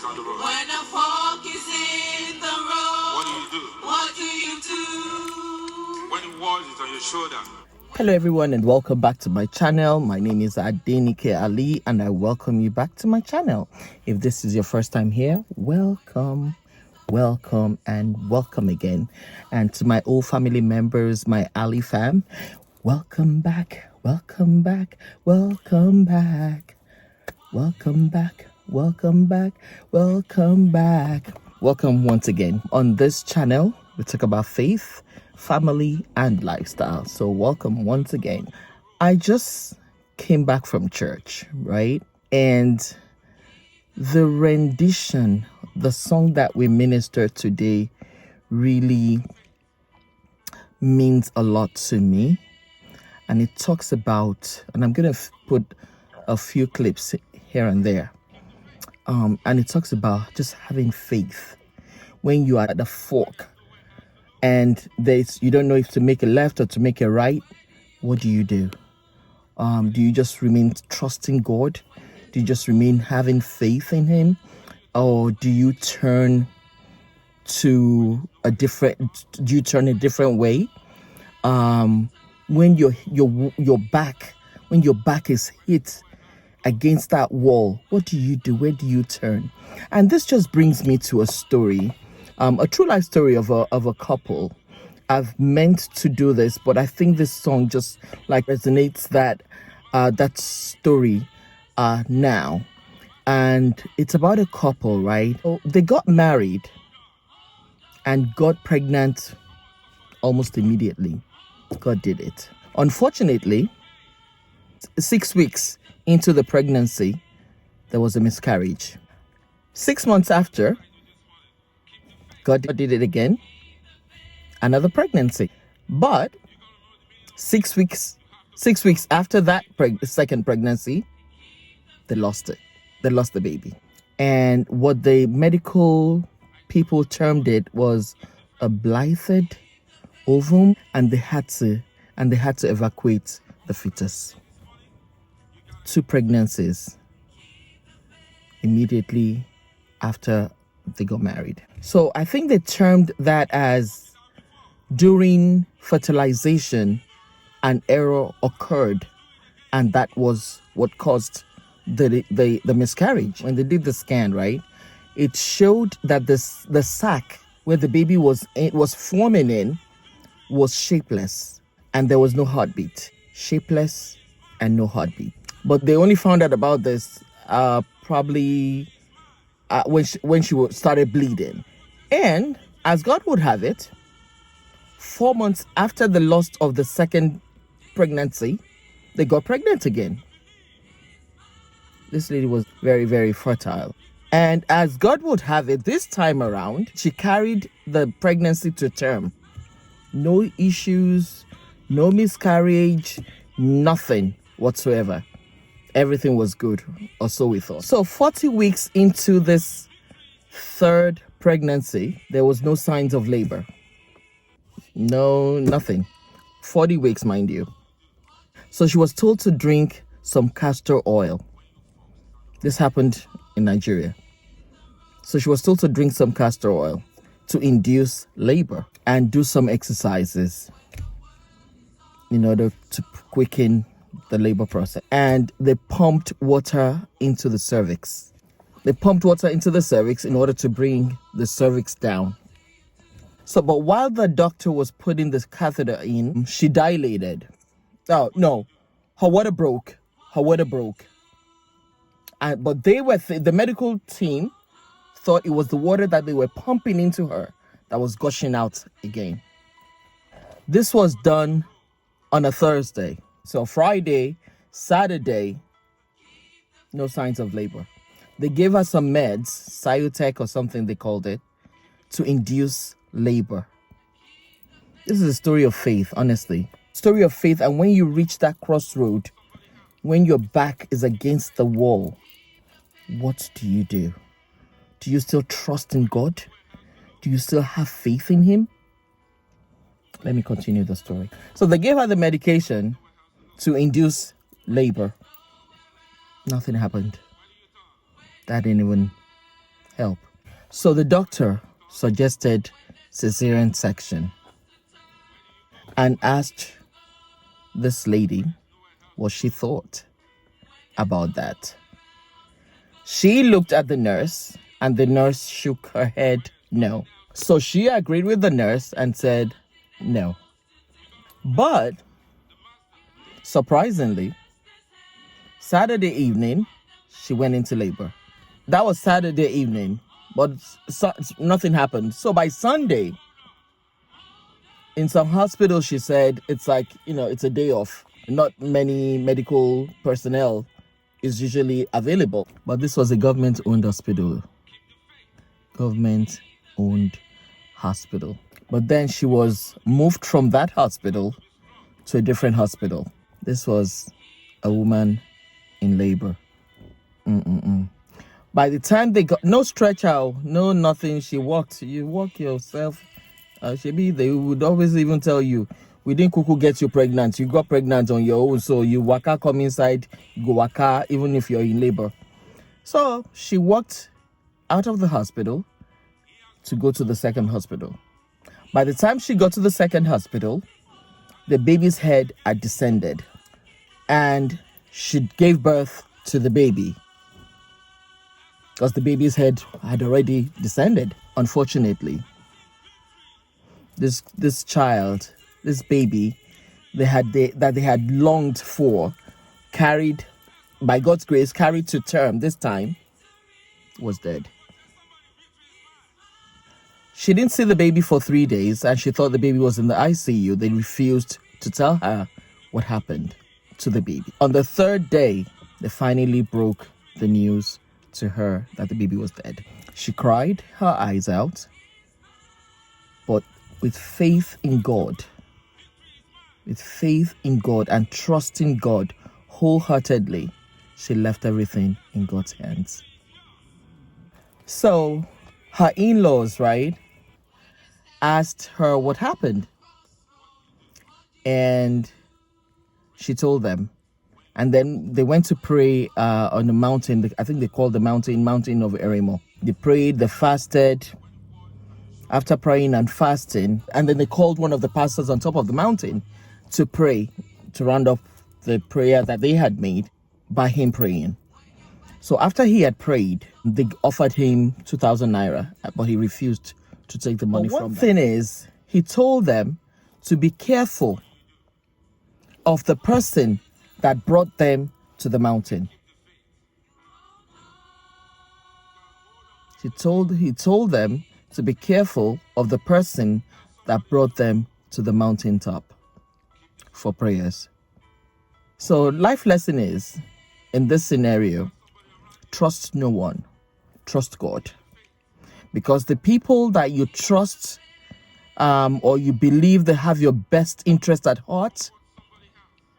on the road. When a fork is in the road, What do you do? what do you do? When the wall is on your shoulder. Hello everyone and welcome back to my channel. My name is Alli and I welcome you back to my channel. If this is your first time here, welcome and welcome again. And to my old family members, my Alli fam, welcome back. Welcome back. Welcome back. Welcome once again. On this channel, we talk about faith, family, and lifestyle. So welcome once again. I just came back from church, right? And the rendition, the song that we ministered today really means a lot to me. And it talks about, and I'm going to put a few clips here and there. And it talks about just having faith when you are at the fork and you don't know if to make a left or to make a right. What do? Do you just remain trusting God? Do you just remain having faith in Him? Or do you turn a different way? When your back is hit against that wall, what do you do? Where do you turn? And this just brings me to a story, a true life story of a couple. I've meant to do this, but I think this song just like resonates that story now. And it's about a couple, right? So they got married and got pregnant almost immediately. God did it. Unfortunately, 6 weeks into the pregnancy, there was a miscarriage. 6 months after, God did it again. Another pregnancy. But 6 weeks after that second pregnancy, they lost it. They lost the baby. And what the medical people termed it was a blighted ovum, and they had to evacuate the fetus. 2 pregnancies immediately after they got married. So I think they termed that as during fertilization an error occurred, and that was what caused the miscarriage. When they did the scan, right, it showed that the sac where the baby was forming in was shapeless, and there was no heartbeat. Shapeless and no heartbeat. But they only found out about this probably when she started bleeding. And as God would have it, 4 months after the loss of the second pregnancy, they got pregnant again. This lady was very, very fertile. And as God would have it, this time around, she carried the pregnancy to term. No issues, no miscarriage, nothing whatsoever. Everything was good, or so we thought. So 40 weeks into this third pregnancy, there was no signs of labor. No, nothing. 40 weeks, mind you. So she was told to drink some castor oil. This happened in Nigeria. So she was told to drink some castor oil to induce labor and do some exercises in order to quicken the labor process. And they pumped water into the cervix. They pumped water into the cervix in order to bring the cervix down. So, but while the doctor was putting this catheter in, she dilated. Oh, no. Her water broke. But they were, the medical team thought it was the water that they were pumping into her that was gushing out again. This was done on a Thursday. So Friday, Saturday, no signs of labor. They gave her some meds, Cyotec or something they called it, to induce labor. This is a story of faith, honestly. Story of faith. And when you reach that crossroad, when your back is against the wall, what do you do? Do you still trust in God? Do you still have faith in Him? Let me continue the story. So they gave her the medication to induce labor. Nothing happened. That didn't even help. So the doctor suggested cesarean section and asked this lady what she thought about that. She looked at the nurse, and the nurse shook her head no. So she agreed with the nurse and said no. But surprisingly, Saturday evening, she went into labor. That was Saturday evening, but nothing happened. So by Sunday, in some hospitals, she said it's like, it's a day off. Not many medical personnel is usually available. But this was a government-owned hospital. Government-owned hospital. But then she was moved from that hospital to a different hospital. This was a woman in labor. By the time they got no stretch out, no nothing, she walked. You walk yourself. They would always even tell you, we didn't kuku get you pregnant. You got pregnant on your own. So you waka come inside, you go waka even if you're in labor. So she walked out of the hospital to go to the second hospital. By the time she got to the second hospital, the baby's head had descended. And she gave birth to the baby because the baby's head had already descended. Unfortunately, this child, this baby, they had longed for, carried, by God's grace, carried to term this time, was dead. She didn't see the baby for 3 days, and she thought the baby was in the ICU. They refused to tell her what happened to the baby. On the third day, they finally broke the news to her that the baby was dead. She cried her eyes out, but with faith in God and trusting God wholeheartedly, she left everything in God's hands. So her in-laws, right, asked her what happened. And she told them. And then they went to pray on the mountain. I think they called the mountain of Eremo. They prayed, they fasted. After praying and fasting, and then they called one of the pastors on top of the mountain to pray, to round up the prayer that they had made by him praying. So after he had prayed, they offered him 2,000 naira, but he refused to take the money from them. One thing is, he told them to be careful of the person that brought them to the mountain. He told them to be careful of the person that brought them to the mountaintop for prayers. So life lesson is, in this scenario, trust no one, trust God. Because the people that you trust or you believe they have your best interest at heart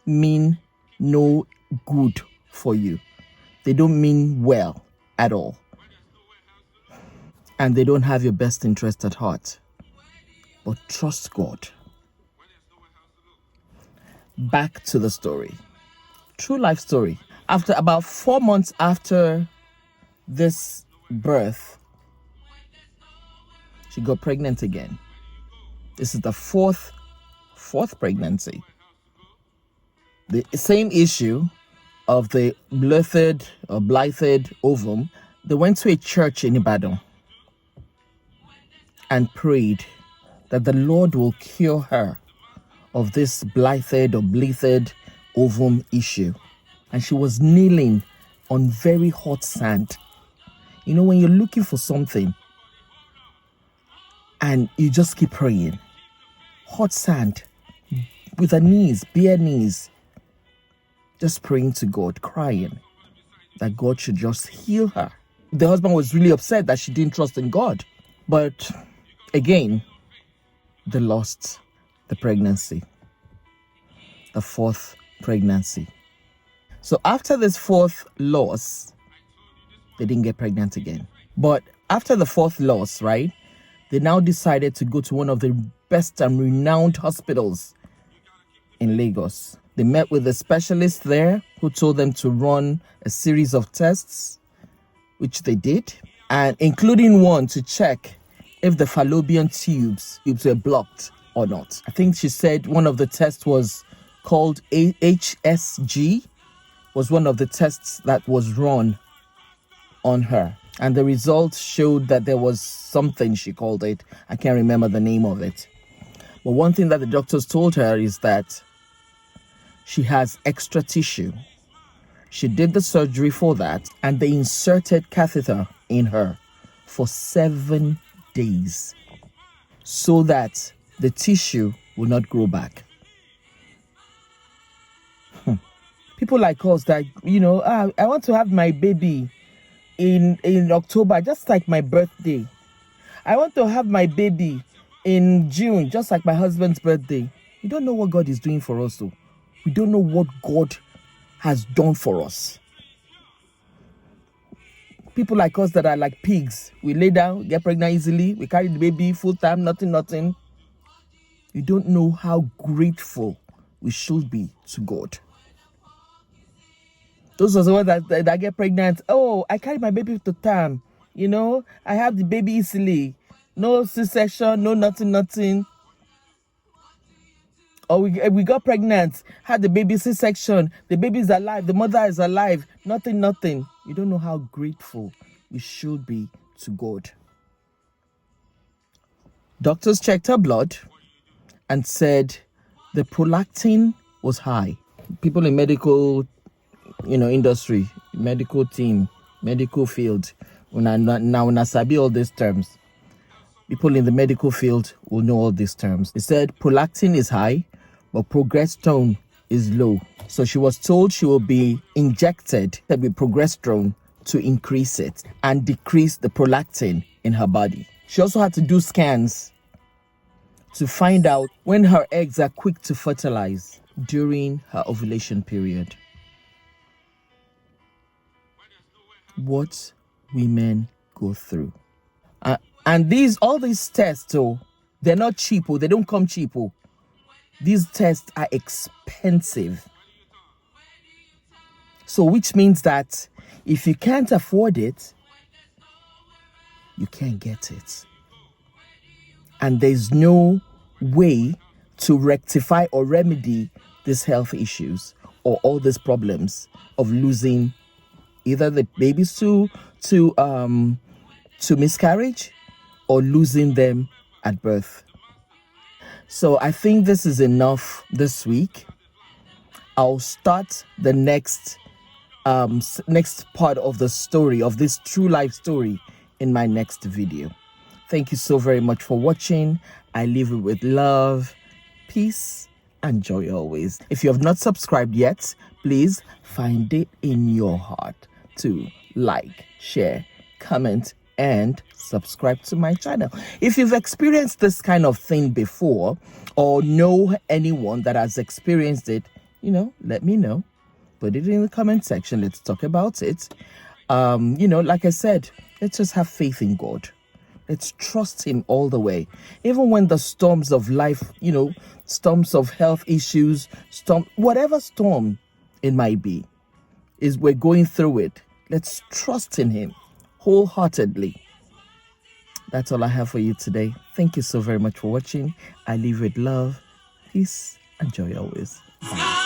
mean no good for you. They don't mean well at all. And they don't have your best interest at heart. But trust God. Back to the story. True life story. After about 4 months after this birth, she got pregnant again. This is the fourth pregnancy. The same issue of the blighted ovum. They went to a church in Ibadan and prayed that the Lord will cure her of this blighted ovum issue. And she was kneeling on very hot sand. You know, when you're looking for something and you just keep praying, hot sand, with her knees, bare knees, just praying to God, crying that God should just heal her. The husband was really upset that she didn't trust in God. But again, they lost the pregnancy, the fourth pregnancy. So after this fourth loss, they didn't get pregnant again. But after the fourth loss, right, they now decided to go to one of the best and renowned hospitals in Lagos. They met with a specialist there who told them to run a series of tests, which they did. and including one to check if the fallopian tubes were blocked or not. I think she said one of the tests was called HSG, was one of the tests that was run on her. And the results showed that there was something, she called it. I can't remember the name of it. But one thing that the doctors told her is that she has extra tissue. She did the surgery for that, and they inserted catheter in her for 7 days so that the tissue will not grow back. People like us that, I want to have my baby in October, just like my birthday. I want to have my baby in June, just like my husband's birthday. We don't know what God is doing for us, though. We don't know what God has done for us. People like us that are like pigs. We lay down, get pregnant easily. We carry the baby full time, nothing. You don't know how grateful we should be to God. Those are the ones that get pregnant. Oh, I carry my baby to term. I have the baby easily. No C-section, no nothing. Or we got pregnant, had the baby C-section. The baby is alive. The mother is alive. Nothing. You don't know how grateful we should be to God. Doctors checked her blood and said the prolactin was high. People in medical industry, medical team, medical field, when I sabi all these terms, people in the medical field will know all these terms. They said prolactin is high, but progesterone is low. So she was told she will be injected with progesterone to increase it and decrease the prolactin in her body. She also had to do scans to find out when her eggs are quick to fertilize during her ovulation period. What women go through. And all these tests, they're not cheap. They don't come cheap. These tests are expensive. So which means that if you can't afford it, you can't get it. And there's no way to rectify or remedy these health issues or all these problems of losing either the babies to miscarriage or losing them at birth. So I think this is enough this week. I'll start the next part of the story, of this true life story, in my next video. Thank you so very much for watching. I leave it with love, peace, and joy always. If you have not subscribed yet, please find it in your heart to like, share, comment, and subscribe to my channel. If you've experienced this kind of thing before or know anyone that has experienced it, let me know. Put it in the comment section. Let's talk about it. Like I said, let's just have faith in God. Let's trust him all the way. Even when the storms of life, storms of health issues, whatever storm it might be, we're going through it. Let's trust in him wholeheartedly. That's all I have for you today. Thank you so very much for watching. I leave with love, peace, and joy always. Bye.